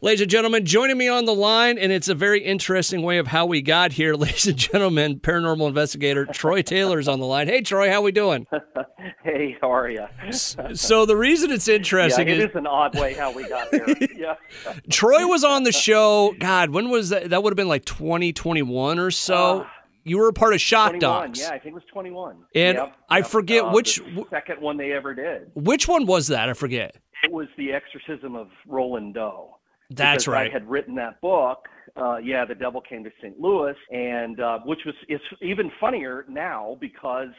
Ladies and gentlemen, joining me on the line, and it's a very interesting way of how we got here. Ladies and gentlemen, paranormal investigator Troy Taylor's on the line. Hey, Troy, how we doing? Hey, how are you? So the reason it's interesting it is an odd way how we got here. Yeah. Troy was on the show, God, when was that? That would have been like 2021 or so. You were a part of Shock 21, Docs. Yeah, I think it was 21. And yep, I forget the second one they ever did. Which one was that? I forget. It was The Exorcism of Roland Doe. That's because right. I had written that book, The Devil Came to St. Louis, and it's even funnier now because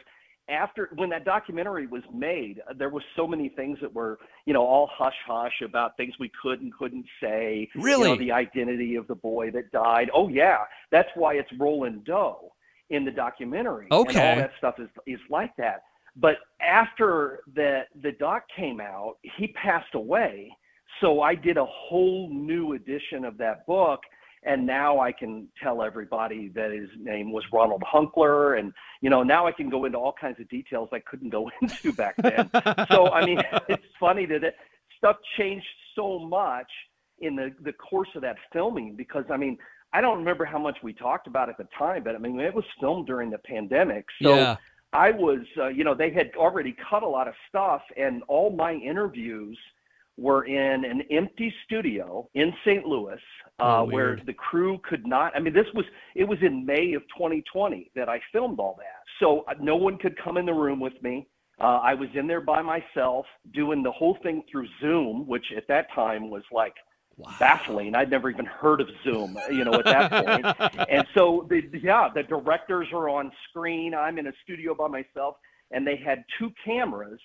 when that documentary was made, there was so many things that were, all hush-hush about things we could and couldn't say. Really? The identity of the boy that died. Oh, yeah. That's why it's Roland Doe in the documentary. Okay. And all that stuff is like that. But after the doc came out, he passed away. So I did a whole new edition of that book, and now I can tell everybody that his name was Ronald Hunkler, and now I can go into all kinds of details I couldn't go into back then. So I mean, it's funny that stuff changed so much in the course of that filming, because I mean, I don't remember how much we talked about at the time, but I mean, it was filmed during the pandemic, so. Yeah. I was, they had already cut a lot of stuff, and all my interviews were in an empty studio in St. Louis, where the crew could not. I mean, it was in May of 2020 that I filmed all that, so no one could come in the room with me. I was in there by myself doing the whole thing through Zoom, which at that time was like baffling. I'd never even heard of Zoom, at that point. And so the directors are on screen. I'm in a studio by myself, and they had two cameras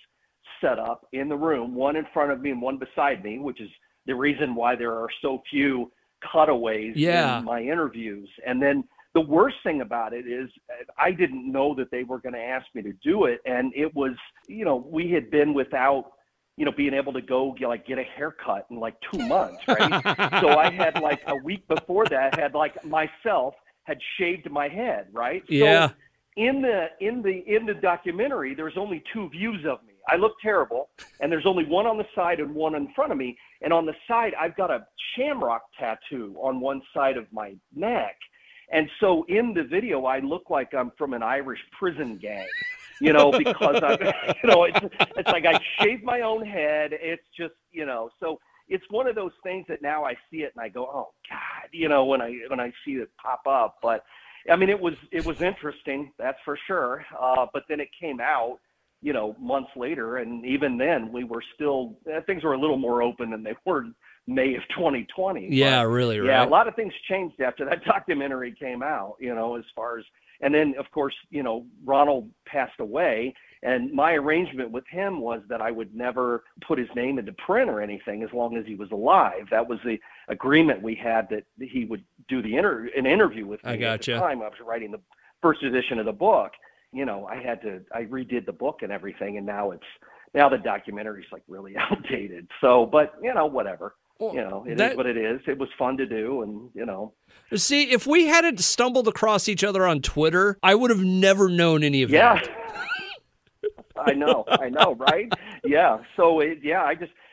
set up in the room, one in front of me and one beside me, which is the reason why there are so few cutaways in my interviews. And then the worst thing about it is I didn't know that they were going to ask me to do it. And it was, we had been without, being able to go get a haircut in like 2 months, right? So I had like a week before that had shaved my head, right? Yeah. So in the documentary, there's only two views of me. I look terrible, and there's only one on the side and one in front of me. And on the side, I've got a shamrock tattoo on one side of my neck. And so in the video, I look like I'm from an Irish prison gang, because it's like I shaved my own head. It's just, so it's one of those things that now I see it and I go, oh God, when I see it pop up. But I mean, it was interesting, that's for sure. But then it came out, months later, and even then we were still, things were a little more open than they were in May of 2020. Yeah, but, really, right? Yeah, a lot of things changed after that documentary came out, as far as, and then of course, Ronald passed away, and my arrangement with him was that I would never put his name into print or anything as long as he was alive. That was the agreement we had, that he would do an interview with me. I gotcha. At the time I was writing the first edition of the book. I redid the book and everything, and now the documentary's like really outdated. So, but whatever. Well, it is what it is. It was fun to do, and See, if we hadn't stumbled across each other on Twitter, I would have never known any of that. I know, right? Yeah. So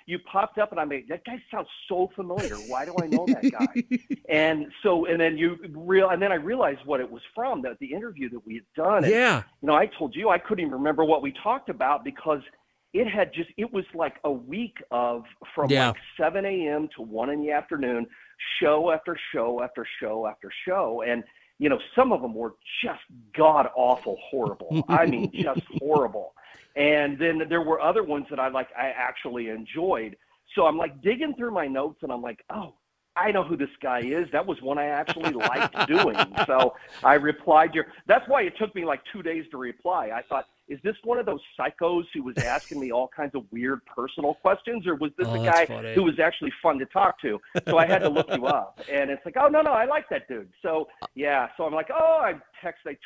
you popped up, and I made that guy sounds so familiar. Why do I know that guy? and then I realized what it was from, the interview that we had done. And, I told you I couldn't even remember what we talked about, because it was like a week from like 7 a.m. to 1 in the afternoon, show after show after show after show. And, some of them were just god awful horrible. I mean, just horrible. And then there were other ones that I actually enjoyed. So I'm like digging through my notes, and I'm like, oh, I know who this guy is. That was one I actually liked doing. So I replied that's why it took me like 2 days to reply. I thought, is this one of those psychos who was asking me all kinds of weird personal questions, or was this a guy who was actually fun to talk to? So I had to look you up, and it's like, oh, no, I like that dude. So yeah, so I'm like, oh, I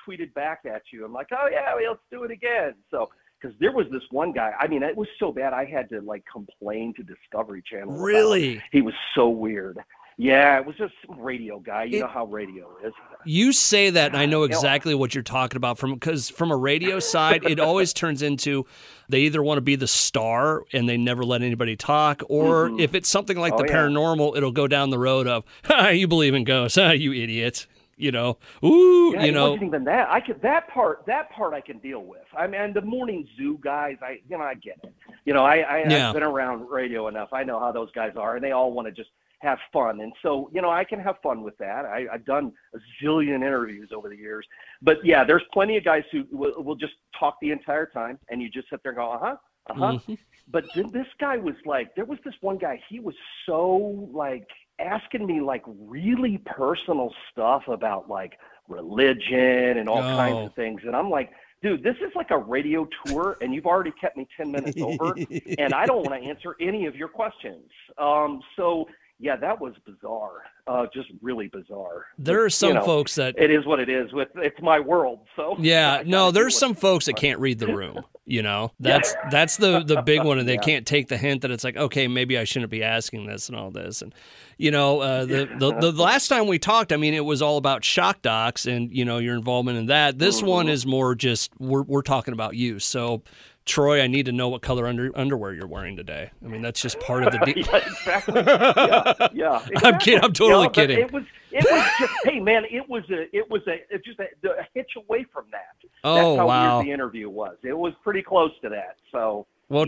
tweeted back at you. I'm like, oh yeah, let's do it again. So, because there was this one guy, I mean, it was so bad I had to complain to Discovery Channel. Really? He was so weird. Yeah, it was just some radio guy. You know how radio is. You say that, and I know God, exactly what you're talking about. Because from a radio side, it always turns into they either want to be the star and they never let anybody talk, or if it's something like the paranormal, it'll go down the road of, you believe in ghosts, you idiot. You know, ooh, yeah, you it know. wasn't even that. I could that part I can deal with. I mean, the morning zoo guys, I get it. You know, I've been around radio enough. I know how those guys are, and they all want to just have fun. And so, you know, I can have fun with that. I've done a zillion interviews over the years. But yeah, there's plenty of guys who will just talk the entire time, and you just sit there and go, Mm-hmm. But then this guy was like, there was this one guy, he was so like asking me like really personal stuff about like religion and all kinds of things. And I'm like, dude, this is like a radio tour, and you've already kept me 10 minutes over, and I don't want to answer any of your questions. So yeah, that was bizarre. Just really bizarre. There are some folks that it is what it is. It's my world. So yeah, no, there's some folks that can't read the room. You know, that's the big one, and they can't take the hint that it's like, okay, maybe I shouldn't be asking this and all this. And you know, the last time we talked, I mean, it was all about shock docs and you know your involvement in that. This one is more just we're talking about you. So. Troy, I need to know what color underwear you're wearing today. I mean, that's just part of the deal. Yeah, exactly. Yeah. Exactly. I'm kidding. I'm totally kidding. It was just, hey man, it was just a hitch away from that. Oh, that's how wow. weird the interview was. It was pretty close to that. So. Well,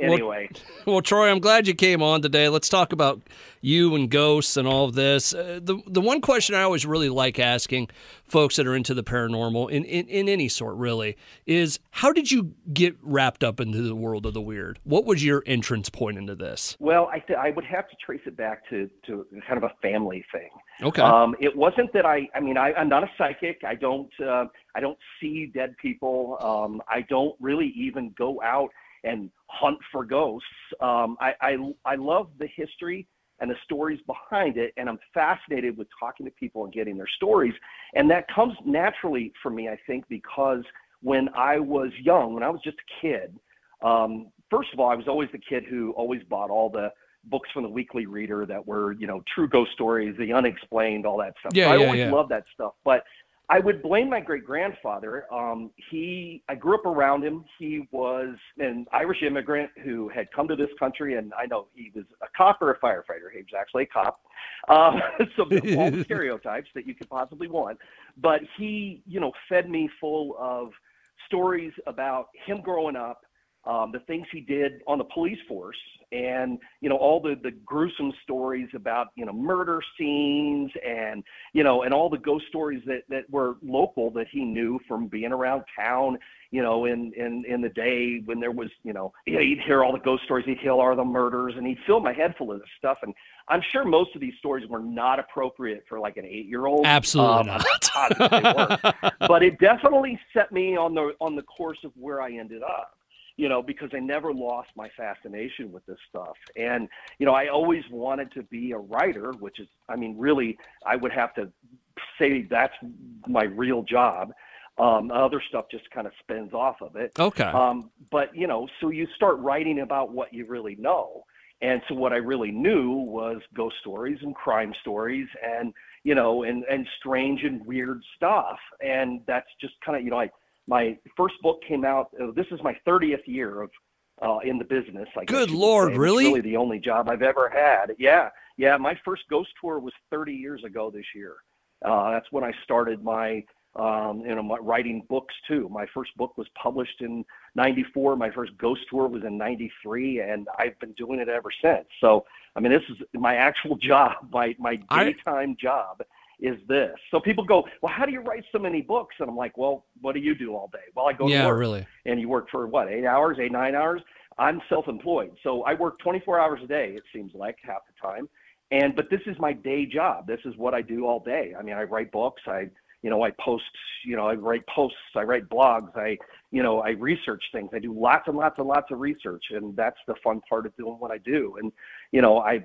anyway. Well, Troy, I'm glad you came on today. Let's talk about you and ghosts and all of this. The one question I always really like asking folks that are into the paranormal, in any sort really, is how did you get wrapped up into the world of the weird? What was your entrance point into this? Well, I would have to trace it back to kind of a family thing. Okay. It wasn't that I'm not a psychic. I don't see dead people. I don't really even go out and hunt for ghosts. I love the history and the stories behind it, and I'm fascinated with talking to people and getting their stories. And that comes naturally for me, I think, because when I was young, when I was just a kid, first of all, I was always the kid who always bought all the books from the Weekly Reader that were, you know, true ghost stories, the unexplained, all that stuff. I always loved that stuff. But I would blame my great-grandfather. I grew up around him. He was an Irish immigrant who had come to this country, and I know he was a cop or a firefighter. He was actually a cop. So all the stereotypes that you could possibly want. But he, you know, fed me full of stories about him growing up, the things he did on the police force, and, you know, all the gruesome stories about, you know, murder scenes and, you know, and all the ghost stories that were local that he knew from being around town, you know, in the day when there was, you know, he'd hear all the ghost stories, he'd hear all the murders, and he'd fill my head full of this stuff. And I'm sure most of these stories were not appropriate for like an 8-year-old. Absolutely not. I'm positive they weren't. But it definitely set me on the course of where I ended up. You know, because I never lost my fascination with this stuff. And, you know, I always wanted to be a writer, which is, I mean, really, I would have to say that's my real job. Other stuff just kind of spins off of it. Okay. But, you know, so you start writing about what you really know. And so what I really knew was ghost stories and crime stories and, you know, and strange and weird stuff. And that's just kind of, you know, my first book came out. This is my 30th year of in the business. Good Lord, really? It's really the only job I've ever had. Yeah. My first ghost tour was 30 years ago this year. That's when I started my my writing books too. My first book was published in '94. My first ghost tour was in '93, and I've been doing it ever since. So, I mean, this is my actual job. My daytime job is this. So people go, well, how do you write so many books? And I'm like, well, what do you do all day? Well, I go to work. Really. And you work for what, 9 hours? I'm self-employed. So I work 24 hours a day, it seems like, half the time. But this is my day job. This is what I do all day. I mean, I write books. I post, I write posts, I write blogs, I research things. I do lots and lots and lots of research, and that's the fun part of doing what I do. And,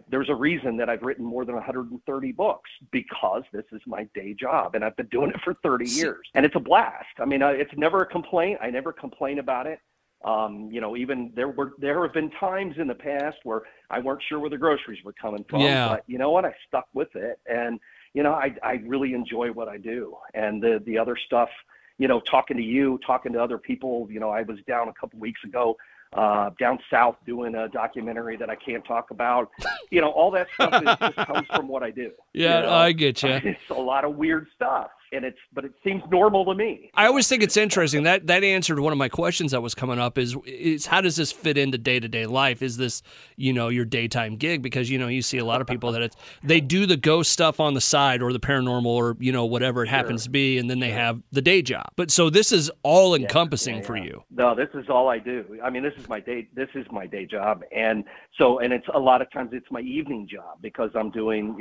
there's a reason that I've written more than 130 books, because this is my day job, and I've been doing it for 30 years, and it's a blast. I mean, it's never a complaint. I never complain about it. Even there have been times in the past where I weren't sure where the groceries were coming from, Yeah. but you know what? I stuck with it, and I really enjoy what I do, and the other stuff. Talking to you, talking to other people. I was down a couple weeks ago, down south doing a documentary that I can't talk about. All that stuff just comes from what I do. Yeah, I get you. It's a lot of weird stuff, but it seems normal to me. I always think it's interesting that answered one of my questions that was coming up is how does this fit into day-to-day life? Is this, your daytime gig? Because, you see a lot of people that they do the ghost stuff on the side or the paranormal or, whatever it happens to be, and then they have the day job. But so this is all encompassing for you. No, this is all I do. I mean, this is my day job. And it's a lot of times it's my evening job because I'm doing,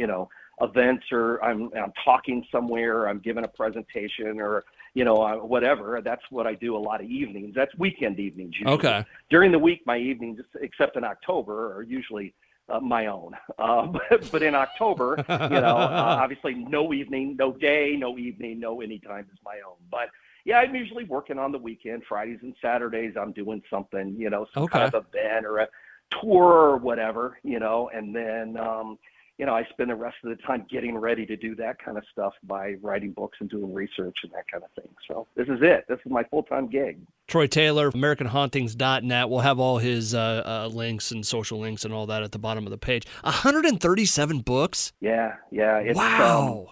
events, or I'm talking somewhere, I'm giving a presentation, or whatever. That's what I do a lot of evenings. That's weekend evenings usually. Okay. During the week, my evenings, except in October, are usually my own. But in October, obviously no evening, no day, no evening, no anytime is my own. But yeah, I'm usually working on the weekend. Fridays and Saturdays, I'm doing something, some kind of event or a tour or whatever, and then I spend the rest of the time getting ready to do that kind of stuff by writing books and doing research and that kind of thing. So this is it. This is my full-time gig. Troy Taylor, AmericanHauntings.net. We'll have all his links and social links and all that at the bottom of the page. 137 books? Yeah. It's, wow.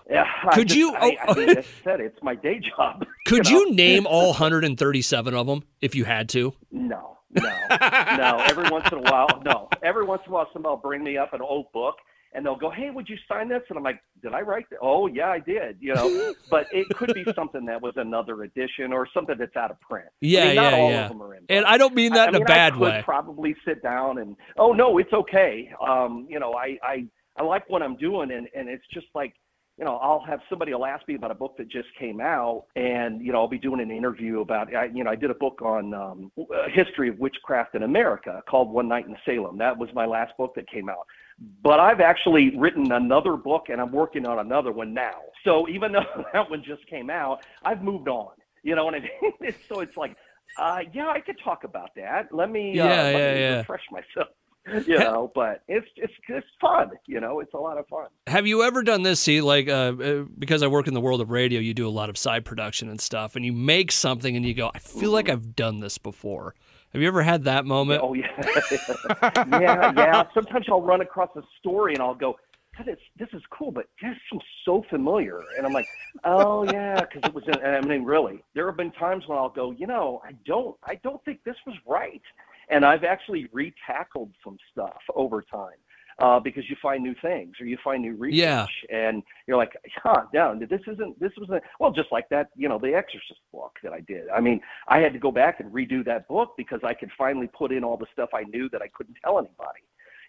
Could you? I mean, I said it's my day job. Could you name all 137 of them if you had to? No. Every once in a while, somebody will bring me up an old book. And they'll go, hey, would you sign this? And I'm like, did I write that? Oh, yeah, I did. But it could be something that was another edition or something that's out of print. Yeah, not all of them are in. And I don't mean that in a bad way. I could probably sit down and, oh, no, it's okay. I like what I'm doing. And it's just like, I'll have somebody will ask me about a book that just came out, and, I'll be doing an interview about, I did a book on history of witchcraft in America called One Night in Salem. That was my last book that came out. But I've actually written another book, and I'm working on another one now. So even though that one just came out, I've moved on. You know what I mean? So it's like, I could talk about that. Let me refresh myself. But it's fun. It's a lot of fun. Have you ever done this? See, like, because I work in the world of radio, you do a lot of side production and stuff, and you make something and you go, I feel like I've done this before. Have you ever had that moment? Oh, yeah. yeah. Sometimes I'll run across a story and I'll go, God, this is cool, but this seems so familiar. And I'm like, oh, yeah, because it was, really, there have been times when I'll go, I don't think this was right. And I've actually retackled some stuff over time because you find new things or you find new research, and you're like, well, just like that, the Exorcist book that I did. I mean, I had to go back and redo that book because I could finally put in all the stuff I knew that I couldn't tell anybody.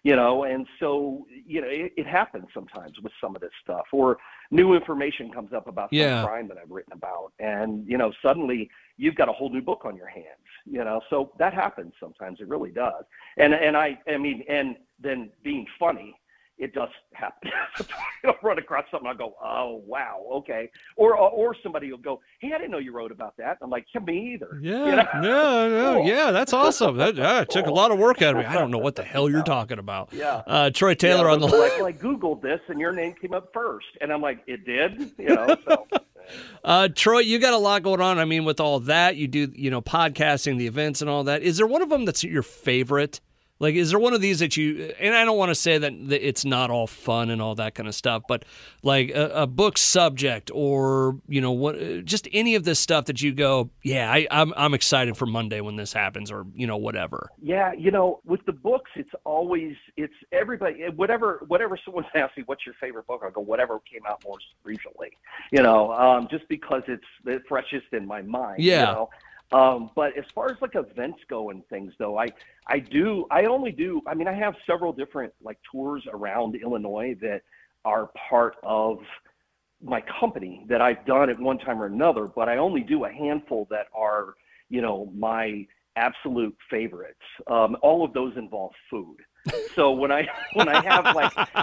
And so, it happens sometimes with some of this stuff, or new information comes up about some crime that I've written about. And, suddenly you've got a whole new book on your hands, so that happens sometimes. It really does. And then being funny, it does happen. I'll run across something, I'll go, oh, wow, okay. Or somebody will go, hey, I didn't know you wrote about that. I'm like, yeah, me either. Yeah, no, yeah, that's awesome. That took a lot of work out of me. I don't know what the hell you're talking about. Yeah. Troy Taylor on the line. Well, I Googled this, and your name came up first. And I'm like, it did? So. Troy, you got a lot going on. I mean, with all that, you do, podcasting, the events and all that. Is there one of them that's your favorite? Like, is there one of these that you, and I don't want to say that it's not all fun and all that kind of stuff, but like a book subject or, just any of this stuff that you go, yeah, I'm excited for Monday when this happens, or, whatever. Yeah. With the books, it's everybody, whatever someone asks me, what's your favorite book? I'll go, whatever came out most recently, just because it's the freshest in my mind. Yeah. But as far as like events go and things, though, I have several different like tours around Illinois that are part of my company that I've done at one time or another, but I only do a handful that are, my absolute favorites. All of those involve food. So when I have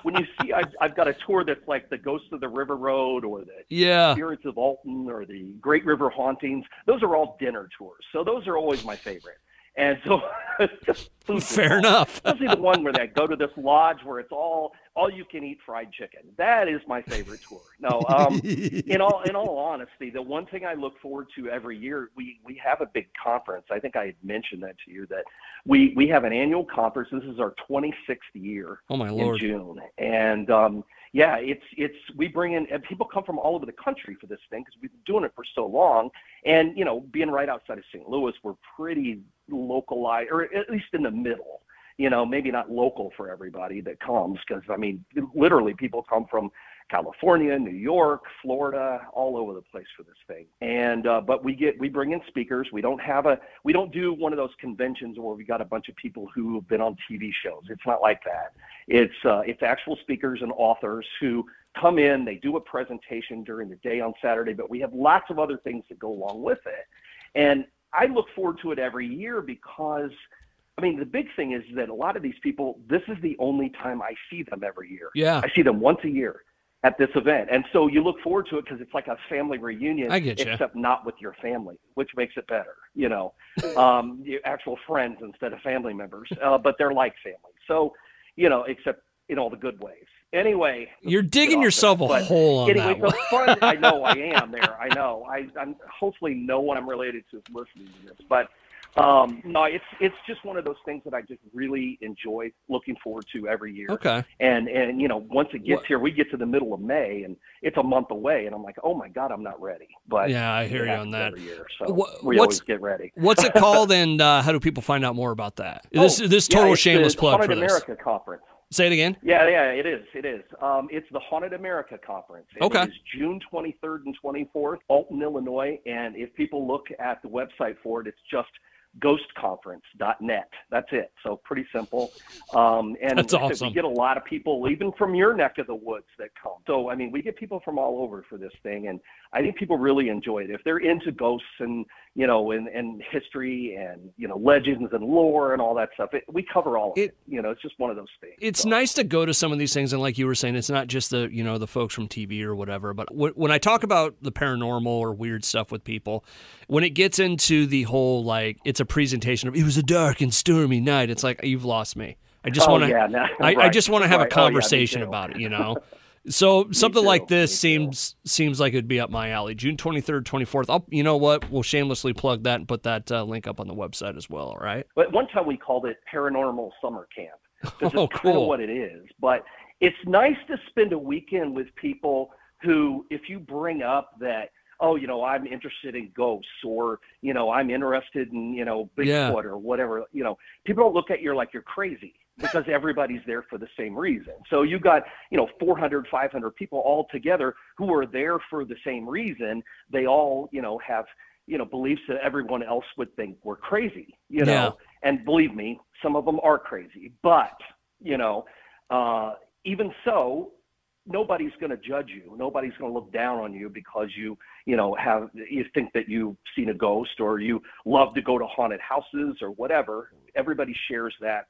when you see I've got a tour that's like the Ghosts of the River Road or the Spirits of Alton or the Great River Hauntings, those are all dinner tours. So those are always my favorite. And so just food for Fair thought. enough. Especially the one where they go to this lodge where it's all you can eat fried chicken. That is my favorite tour. No, in all honesty, the one thing I look forward to every year, we have a big conference. I think I had mentioned that to you, that we have an annual conference. This is our 26th year. Oh my Lord. In June. And yeah, it's we bring in, and people come from all over the country for this thing because we've been doing it for so long. And, you know, being right outside of St. Louis, we're pretty localized, or at least in the middle, you know, maybe not local for everybody that comes, because, I mean, literally people come from California, New York, Florida, all over the place for this thing. And but we bring in speakers. We don't do one of those conventions where we got a bunch of people who have been on TV shows. It's not like that. It's actual speakers and authors who come in. They do a presentation during the day on Saturday, but we have lots of other things that go along with it. And I look forward to it every year because, I mean, the big thing is that a lot of these people, this is the only time I see them every year. Yeah. I see them once a year at this event. And so you look forward to it because it's like a family reunion, I get you. except not with your family, which makes it better, you know, your actual friends instead of family members, but they're like family. So, you know, except in all the good ways. Anyway. You're digging yourself a hole on anyway, that one. So fun. I know I am there. I know. I'm hopefully no one I'm related to is listening to this, but no, it's just one of those things that I just really enjoy looking forward to every year. Okay. And you know, once it gets here, we get to the middle of May and it's a month away, and I'm like, oh my God, I'm not ready. But yeah, I hear you on that. Every year, so we always get ready. What's it called, and how do people find out more about that? This total shameless plug for this. Haunted America Conference. Say it again. Yeah, it is. It's the Haunted America Conference. And okay. It is June 23rd and 24th, Alton, Illinois. And if people look at the website for it, it's just ghostconference.net. That's it. So pretty simple. And that's awesome. We get a lot of people, even from your neck of the woods, that come. So, I mean, we get people from all over for this thing. And I think people really enjoy it. If they're into ghosts and, you know, and history and, you know, legends and lore and all that stuff, we cover all of it. You know, it's just one of those things. It's nice to go to some of these things. And like you were saying, it's not just the, you know, the folks from TV or whatever. But when I talk about the paranormal or weird stuff with people, when it gets into the whole, like, it's a presentation of, it was a dark and stormy night, it's like, you've lost me. I just want to, I just want to have a conversation about it, you know? So something like this seems like it'd be up my alley. June 23rd, 24th. You know what? We'll shamelessly plug that and put that link up on the website as well. All right. But one time we called it Paranormal Summer Camp. This is kind of what it is. But it's nice to spend a weekend with people who, if you bring up that, oh, you know, I'm interested in ghosts, or, you know, I'm interested in, you know, Bigfoot or whatever, you know, people don't look at you like you're crazy, because everybody's there for the same reason. So you got, you know, 400, 500 people all together who are there for the same reason. They all, you know, have, you know, beliefs that everyone else would think were crazy, you know, and believe me, some of them are crazy, but, you know, even so, nobody's going to judge you. Nobody's going to look down on you because you think that you've seen a ghost, or you love to go to haunted houses or whatever. Everybody shares that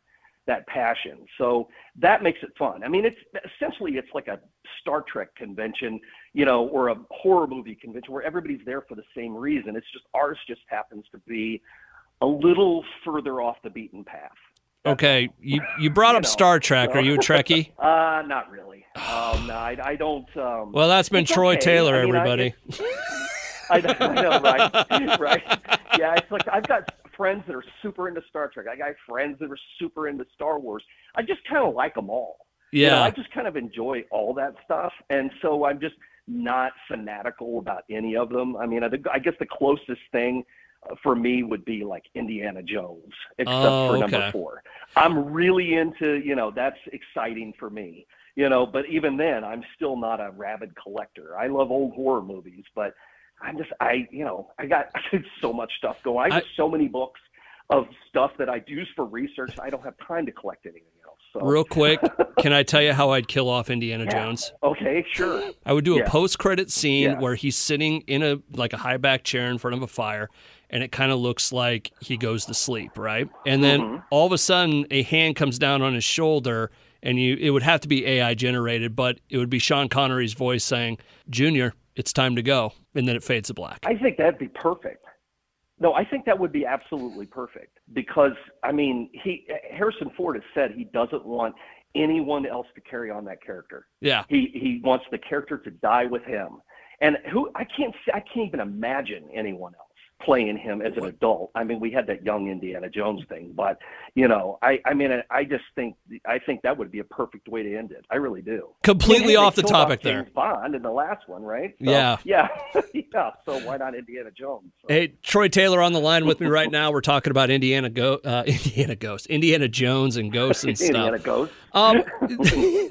passion. So that makes it fun. I mean, it's like a Star Trek convention, you know, or a horror movie convention where everybody's there for the same reason. It's just, ours just happens to be a little further off the beaten path. Okay, you brought up Star Trek. So. Are you a Trekkie? Not really. No, I don't. Well, that's been Troy Taylor, everybody. I know, right? Yeah, it's like I've got friends that are super into Star Trek. I got friends that are super into Star Wars. I just kind of like them all. Yeah. You know, I just kind of enjoy all that stuff, and so I'm just not fanatical about any of them. I mean, I guess the closest thing for me would be like Indiana Jones, except for number 4. I'm really into, you know, that's exciting for me, you know, but even then I'm still not a rabid collector. I love old horror movies, but I got so much stuff going. I have so many books of stuff that I use for research. I don't have time to collect anything else. So. Real quick, can I tell you how I'd kill off Indiana Jones? Okay, sure. I would do a post-credit scene where he's sitting in a high back chair in front of a fire, and it kind of looks like he goes to sleep, right? And then all of a sudden, a hand comes down on his shoulder, and it would have to be AI generated, but it would be Sean Connery's voice saying, "Junior, it's time to go," and then it fades to black. I think that'd be perfect. No, I think that would be absolutely perfect because, I mean, Harrison Ford has said he doesn't want anyone else to carry on that character. Yeah. He wants the character to die with him. And I can't even imagine anyone else playing him as an adult. I mean, we had that young Indiana Jones thing, but I think that would be a perfect way to end it. I really do. Completely off the topic there. James Bond in the last one, right? So, yeah. Yeah. So why not Indiana Jones? So. Hey, Troy Taylor on the line with me right now. We're talking about Indiana Jones and ghosts and stuff. Indiana Ghost.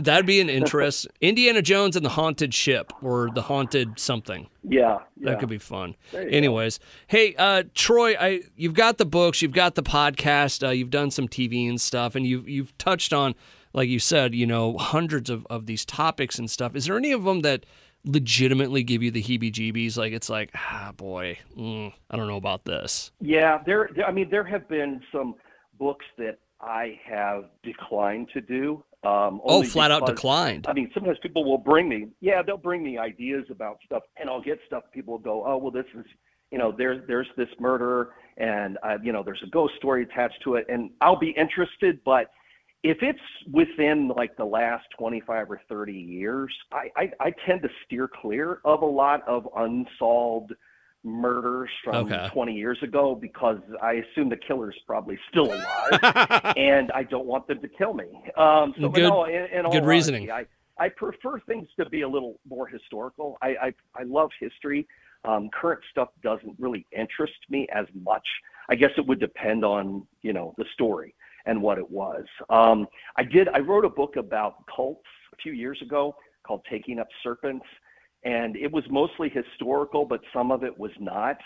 That'd be an interest. Indiana Jones and the Haunted Ship or the Haunted something. Yeah. That could be fun. Anyways, hey, Troy, you've got the books, you've got the podcast, you've done some TV and stuff, and you've touched on, like you said, hundreds of these topics and stuff. Is there any of them that legitimately give you the heebie-jeebies? Like it's like, boy, I don't know about this. Yeah, there have been some books that I have declined to do. Flat out declined. I mean, sometimes people will they'll bring me ideas about stuff, and I'll get stuff. People will go, oh, well, this is, there's this murder, and there's a ghost story attached to it, and I'll be interested. But if it's within like the last 25 or 30 years, I tend to steer clear of a lot of unsolved murders from 20 years ago because I assume the killer's probably still alive and I don't want them to kill me. Good reasoning. I prefer things to be a little more historical. I love history. Current stuff doesn't really interest me as much. I guess it would depend on, the story and what it was. I wrote a book about cults a few years ago called Taking Up Serpents. And it was mostly historical, but some of it was not.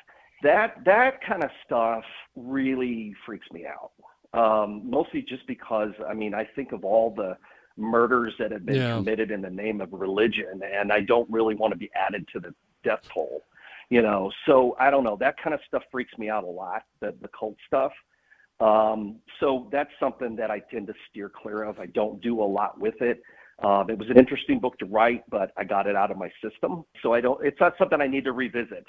That kind of stuff really freaks me out. Mostly just because, I think of all the murders that have been committed in the name of religion, and I don't really want to be added to the death toll, So I don't know. That kind of stuff freaks me out a lot, the cult stuff. So that's something that I tend to steer clear of. I don't do a lot with it. It was an interesting book to write, but I got it out of my system. So it's not something I need to revisit.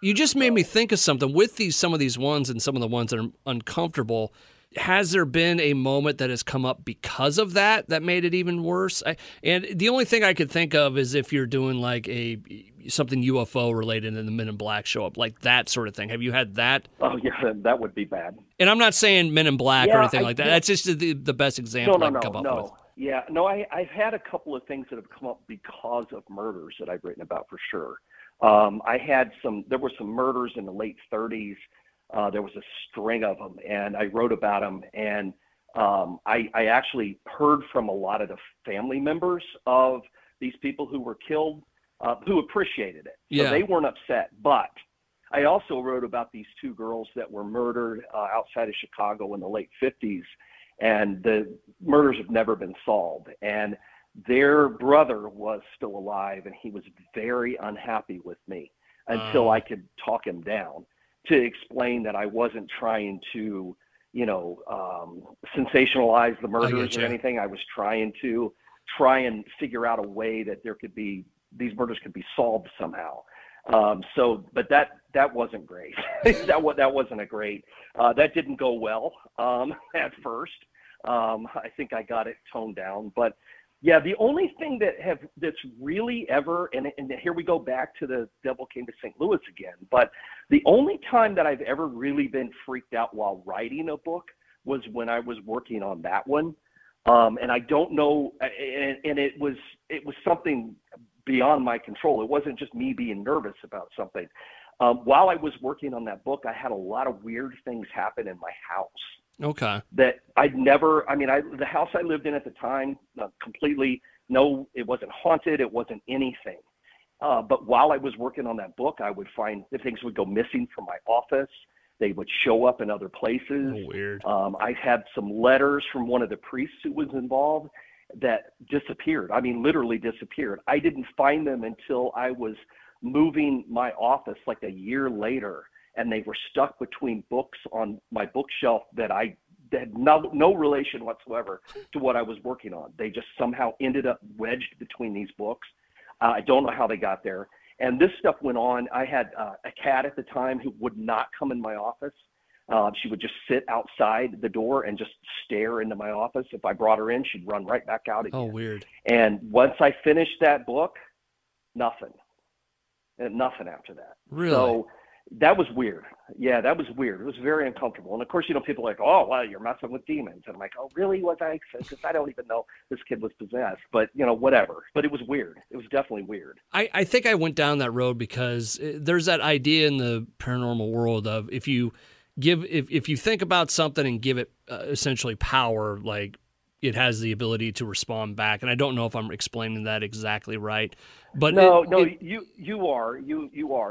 You just made me think of something with some of these ones and some of the ones that are uncomfortable. Has there been a moment that has come up because of that made it even worse? And the only thing I could think of is if you're doing like something UFO related and the Men in Black show up, like that sort of thing. Have you had that? Oh yeah, that would be bad. And I'm not saying Men in Black or anything like that. That's just the best example I can come up with. Yeah, no, I've had a couple of things that have come up because of murders that I've written about for sure. There were some murders in the late 30s. There was a string of them, and I wrote about them. And I actually heard from a lot of the family members of these people who were killed who appreciated it. So they weren't upset. But I also wrote about these two girls that were murdered outside of Chicago in the late 50s. And the murders have never been solved. And their brother was still alive, and he was very unhappy with me until I could talk him down to explain that I wasn't trying to, sensationalize the murders or anything. I was trying to figure out a way that these murders could be solved somehow. But that wasn't great. that wasn't that didn't go well at first. I think I got it toned down, but yeah, the only thing that's really ever, and here we go back to the Devil Came to St. Louis again, but the only time that I've ever really been freaked out while writing a book was when I was working on that one. And I don't know, and it was something beyond my control. It wasn't just me being nervous about something. While I was working on that book, I had a lot of weird things happen in my house. Okay. That the house I lived in at the time, it wasn't haunted. It wasn't anything. But while I was working on that book, I would find that things would go missing from my office. They would show up in other places. Oh, weird. I had some letters from one of the priests who was involved that disappeared. Literally disappeared. I didn't find them until I was moving my office like a year later, and they were stuck between books on my bookshelf that had no relation whatsoever to what I was working on. They just somehow ended up wedged between these books. I don't know how they got there. And this stuff went on. I had a cat at the time who would not come in my office. She would just sit outside the door and just stare into my office. If I brought her in, she'd run right back out again. Oh, weird. And once I finished that book, nothing. And nothing after that. Really? So that was weird. Yeah, that was weird. It was very uncomfortable. And of course, people are like, oh, well, you're messing with demons. And I'm like, oh, really? Was I? Because I don't even know this kid was possessed. But, whatever. But it was weird. It was definitely weird. I think I went down that road because there's that idea in the paranormal world of if you think about something and give it essentially power, like it has the ability to respond back. And I don't know if I'm explaining that exactly right. But you are.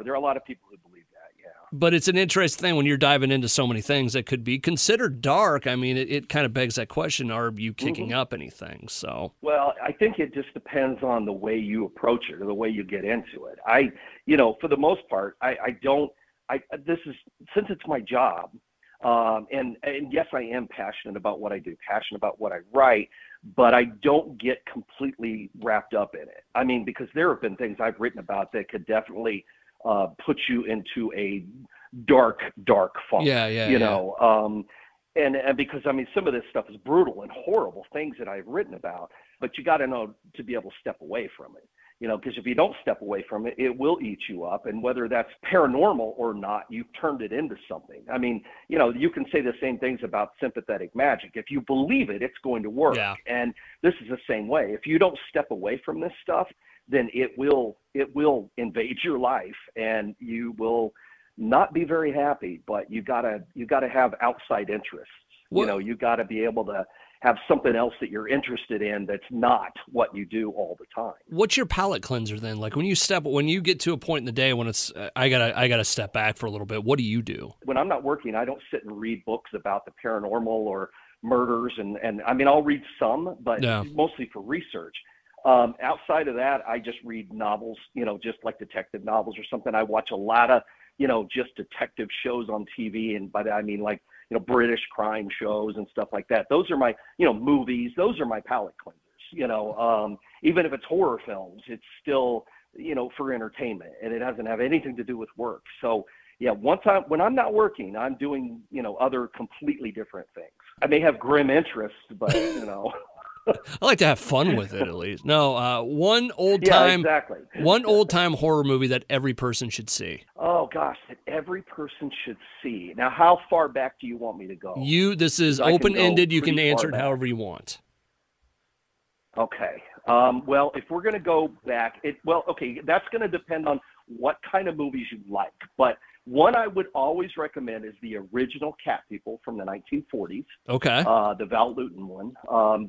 There are a lot of people who believe that, yeah. But it's an interesting thing when you're diving into so many things that could be considered dark. I mean, it kind of begs that question, are you kicking up anything? So, well, I think it just depends on the way you approach it or the way you get into it. For the most part, since it's my job, and yes, I am passionate about what I do, passionate about what I write, but I don't get completely wrapped up in it. I mean, because there have been things I've written about that could definitely put you into a dark funk. And because, some of this stuff is brutal and horrible things that I've written about, but you got to know to be able to step away from it. Because if you don't step away from it, it will eat you up. And whether that's paranormal or not, you've turned it into something. I mean, you can say the same things about sympathetic magic. If you believe it, it's going to work. Yeah. And this is the same way. If you don't step away from this stuff, then it will invade your life and you will not be very happy. But you gotta have outside interests. What? You gotta be able to have something else that you're interested in that's not what you do all the time. What's your palate cleanser then? Like when you get to a point in the day when it's I gotta step back for a little bit, what do you do? When I'm not working, I don't sit and read books about the paranormal or murders and I mean I'll read some, but mostly for research. Outside of that, I just read novels, just like detective novels or something. I watch a lot of, just detective shows on TV, and by that I mean like British crime shows and stuff like that. Those are my, movies. Those are my palate cleansers. Even if it's horror films, it's still, for entertainment, and it doesn't have anything to do with work. So yeah, when I'm not working, I'm doing, other completely different things. I may have grim interests, but I like to have fun with it at least. No, one old time horror movie that every person should see. Oh gosh, that every person should see. Now, how far back do you want me to go? This is open-ended. You can answer it however you want. Okay. Well, if we're going to go back, that's going to depend on what kind of movies you like. But one I would always recommend is the original Cat People from the 1940s. Okay. The Val Lewton one.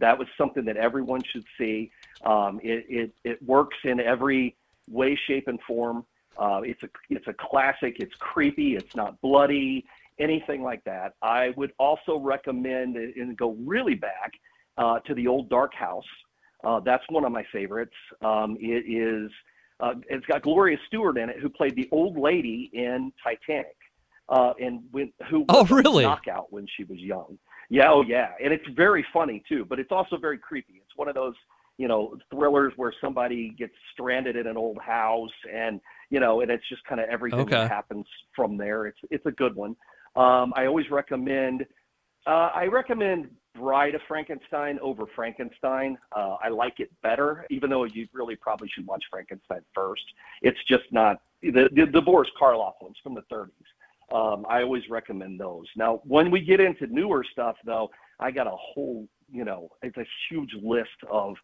That was something that everyone should see. It works in every way, shape, and form. It's a classic. It's creepy. It's not bloody, anything like that. I would also recommend and go really back to the old Dark House. That's one of my favorites. It's got Gloria Stewart in it, who played the old lady in Titanic, who was a knockout when she was young. Yeah, oh yeah, and it's very funny too, but it's also very creepy. It's one of those, thrillers where somebody gets stranded in an old house, and and it's just kind of everything that happens from there. It's a good one. I always recommend. I recommend Bride of Frankenstein over Frankenstein. I like it better, even though you really probably should watch Frankenstein first. It's just not the Boris Karloff ones from the 30s. I always recommend those. Now, when we get into newer stuff, though, I got a whole, it's a huge list of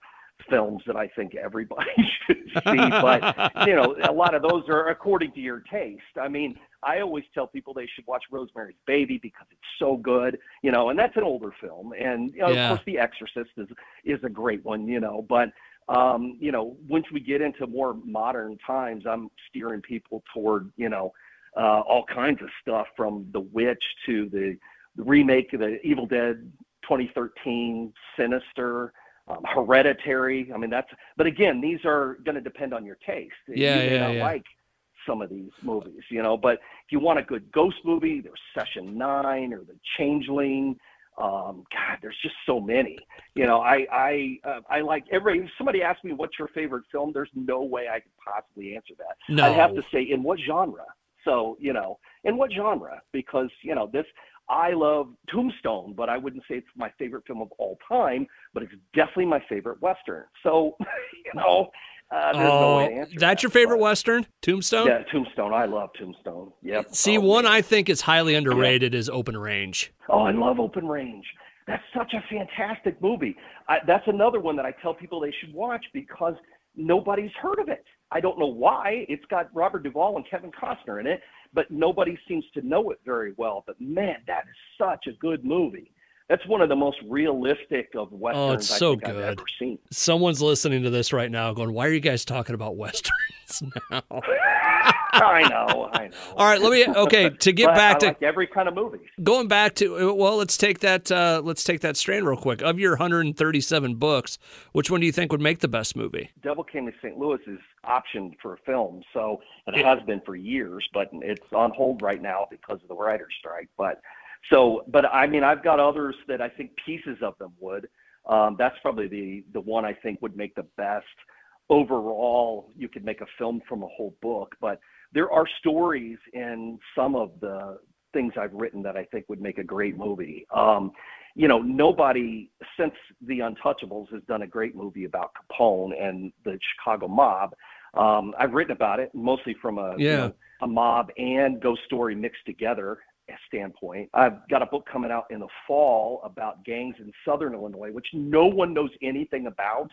films that I think everybody should see, but a lot of those are according to your taste. I mean, I always tell people they should watch Rosemary's Baby because it's so good, and that's an older film, and of course The Exorcist is a great one, but once we get into more modern times, I'm steering people toward all kinds of stuff, from The Witch to the remake of the Evil Dead 2013, Sinister, Hereditary. I mean, but again, these are going to depend on your taste. You may not like some of these movies, but if you want a good ghost movie, there's Session 9 or The Changeling. God, there's just so many. You know, I like everybody. If somebody asks me what's your favorite film, there's no way I could possibly answer that. No. I'd have to say in what genre. So, you know, in what genre? Because, you know, I love Tombstone, but I wouldn't say it's my favorite film of all time, but it's definitely my favorite Western. So, you know, there's no way to answer that's your favorite Western, Tombstone? Yeah, Tombstone. I love Tombstone. Yep. See, one I think is highly underrated is Open Range. Oh, I love Open Range. That's such a fantastic movie. That's another one that I tell people they should watch because nobody's heard of it. I don't know why. It's got Robert Duvall and Kevin Costner in it, but nobody seems to know it very well. But man, that is such a good movie. That's one of the most realistic of Westerns I think I've ever seen. Someone's listening to this right now going, why are you guys talking about Westerns now? I know. All right, to get back to like every kind of movie. Going back to, let's take that strain real quick. Of your 137 books, which one do you think would make the best movie? Devil Came to St. Louis is optioned for a film, so it has been for years, but it's on hold right now because of the writer's strike. But I mean, I've got others that I think pieces of them would. That's probably the one I think would make the best. Overall, you could make a film from a whole book, but there are stories in some of the things I've written that I think would make a great movie. You know, nobody since The Untouchables has done a great movie about Capone and the Chicago mob. I've written about it mostly from a mob and ghost story mixed together standpoint. I've got a book coming out in the fall about gangs in Southern Illinois, which no one knows anything about,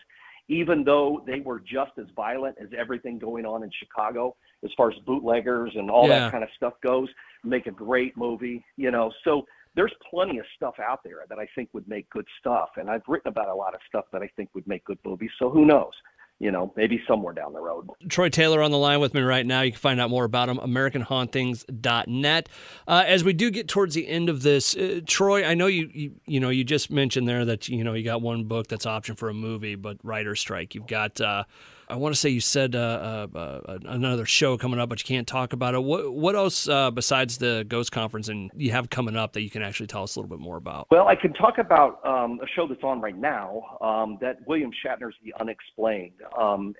even though they were just as violent as everything going on in Chicago as far as bootleggers and all that kind of stuff goes. Make a great movie, you know. So there's plenty of stuff out there that I think would make good stuff. And I've written about a lot of stuff that I think would make good movies. So who knows? You know, maybe somewhere down the road. Troy Taylor on the line with me right now. You can find out more about him, AmericanHauntings.net. As we do get towards the end of this, Troy, I know you just mentioned there that, you got one book that's option for a movie, but writer's strike. You've got, I want to say you said another show coming up, but you can't talk about it. What else besides the Ghost Conference and you have coming up that you can actually tell us a little bit more about? Well, I can talk about a show that's on right now, that William Shatner's The Unexplained.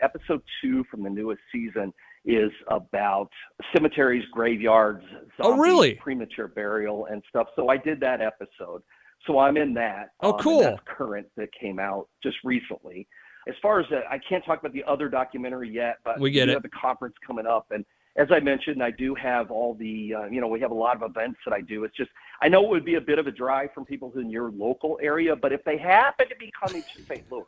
Episode 2 from the newest season is about cemeteries, graveyards, zombies, premature burial and stuff. So I did that episode. So I'm in that. Oh, cool. And that's current, that came out just recently. As far as I can't talk about the other documentary yet, but we have the conference coming up. And as I mentioned, I do have all the, we have a lot of events that I do. It's just, I know it would be a bit of a drive from people in your local area, but if they happen to be coming to St. Louis,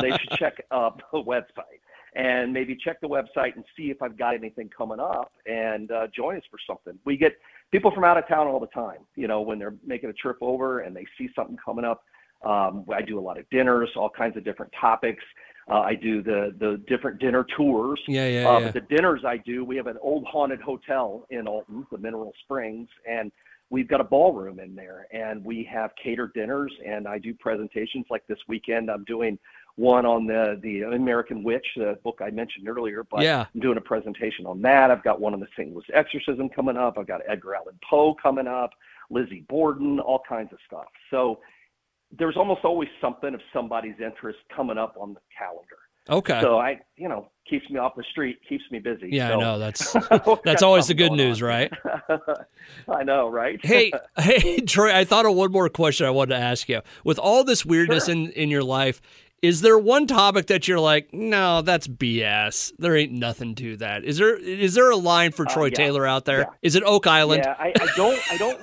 they should check the website and maybe check the website and see if I've got anything coming up and join us for something. We get people from out of town all the time, when they're making a trip over and they see something coming up. I do a lot of dinners, all kinds of different topics. I do the different dinner tours. But the dinners I do, we have an old haunted hotel in Alton, the Mineral Springs, and we've got a ballroom in there, and we have catered dinners, and I do presentations like this weekend. I'm doing one on the American Witch, the book I mentioned earlier, but I'm doing a presentation on that. I've got one on the St. Louis Exorcism coming up. I've got Edgar Allan Poe coming up, Lizzie Borden, all kinds of stuff. So there's almost always something of somebody's interest coming up on the calendar. Okay. So keeps me off the street, keeps me busy. Yeah, so, I know. That's always the good news, right? I know, right? Hey, Troy, I thought of one more question I wanted to ask you. With all this weirdness in your life, is there one topic that you're like, no, that's BS. There ain't nothing to that. Is there a line for Troy Taylor out there? Yeah. Is it Oak Island? Yeah, I don't.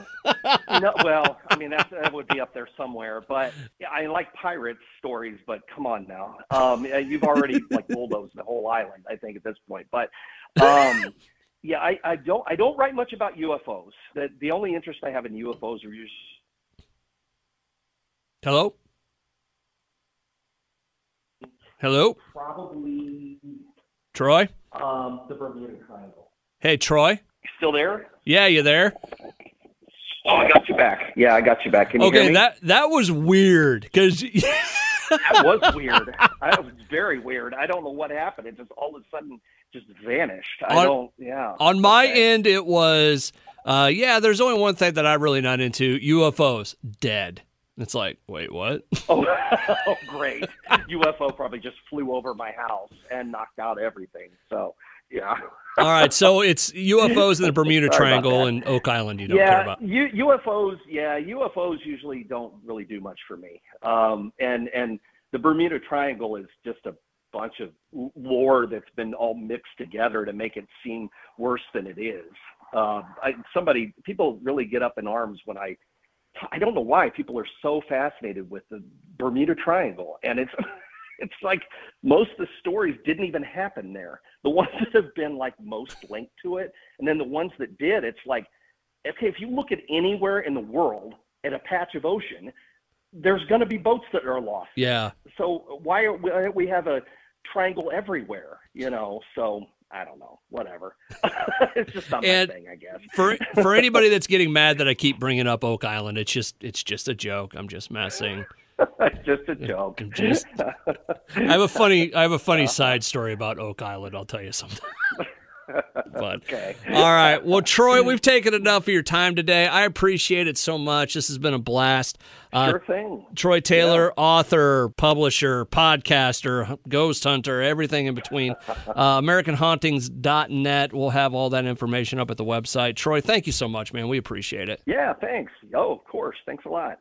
Well, I mean, that would be up there somewhere. But I like pirate stories. But come on now, you've already bulldozed the whole island, I think, at this point. But I don't write much about UFOs. The only interest I have in UFOs are usually. Hello? Probably. Troy? The Bermuda Triangle. Hey, Troy? You still there? Yeah, you there? Oh, I got you back. Yeah, I got you back. Can you hear me? That was weird because That was weird. That was very weird. I don't know what happened. It just all of a sudden just vanished. On my end, it was, there's only one thing that I'm really not into. UFOs, dead. It's like, wait, what? Oh, great. UFO probably just flew over my house and knocked out everything. So, yeah. All right, so it's UFOs in the Bermuda Triangle and Oak Island you don't care about. UFOs usually don't really do much for me. And the Bermuda Triangle is just a bunch of lore that's been all mixed together to make it seem worse than it is. People really get up in arms when I don't know why people are so fascinated with the Bermuda Triangle, and it's like most of the stories didn't even happen there. The ones that have been like most linked to it, and then the ones that did, it's like, okay, if you look at anywhere in the world at a patch of ocean, there's going to be boats that are lost. Yeah. So why we have a triangle everywhere? So I don't know. Whatever. It's just not my thing, I guess. For anybody that's getting mad that I keep bringing up Oak Island, it's just a joke. I'm just messing. It's just a joke. I have a funny side story about Oak Island. I'll tell you something. But, okay. All right. Well, Troy, we've taken enough of your time today. I appreciate it so much. This has been a blast. Sure thing. Troy Taylor, author, publisher, podcaster, ghost hunter, everything in between. AmericanHauntings.net. We'll have all that information up at the website. Troy, thank you so much, man. We appreciate it. Yeah, thanks. Oh, of course. Thanks a lot.